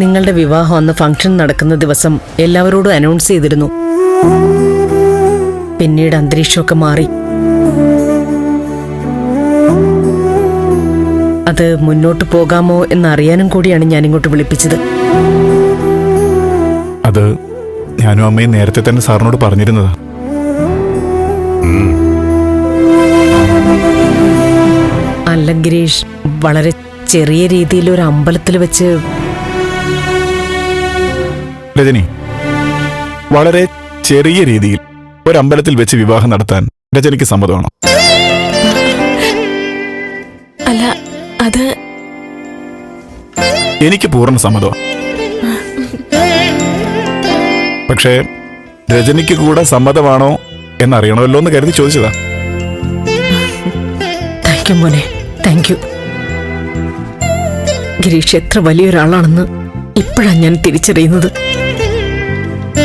നിങ്ങളുടെ വിവാഹം അന്ന് ഫംഗ്ഷൻ നടക്കുന്ന ദിവസം എല്ലാവരോടും അനൗൺസ് ചെയ്തിരുന്നു. പിന്നീട് അന്തരീക്ഷമൊക്കെ മാറി. അത് മുന്നോട്ട് പോകാമോ എന്നറിയാനും കൂടിയാണ് ഞാനിങ്ങോട്ട് വിളിപ്പിച്ചത്. അത് ഞാനും അമ്മയും നേരത്തെ തന്നെ സാറിനോട് പറഞ്ഞിരുന്നതാ. അല്ല ഗിരീഷ്, വളരെ ചെറിയ രീതിയിൽ ഒരു അമ്പലത്തിൽ വെച്ച്. രജനി, വളരെ ചെറിയ രീതിയിൽ ഒരു അമ്പലത്തിൽ വെച്ച് വിവാഹം നടത്താൻ രജനിക്ക് സമ്മതമാണോ? അല്ല, അത് എനിക്ക് പൂർണ്ണ സമ്മതമാണ്. പക്ഷേ രജനിക്ക് കൂടെ സമ്മതമാണോ എന്നറിയണമല്ലോ എന്ന് കരുതി ചോദിച്ചതാ. താങ്ക് യു മോനെ, താങ്ക് യു. ഗിരീഷ് എത്ര വലിയൊരാളാണെന്ന് ഇപ്പോഴാണ് ഞാൻ തിരിച്ചറിയുന്നത്.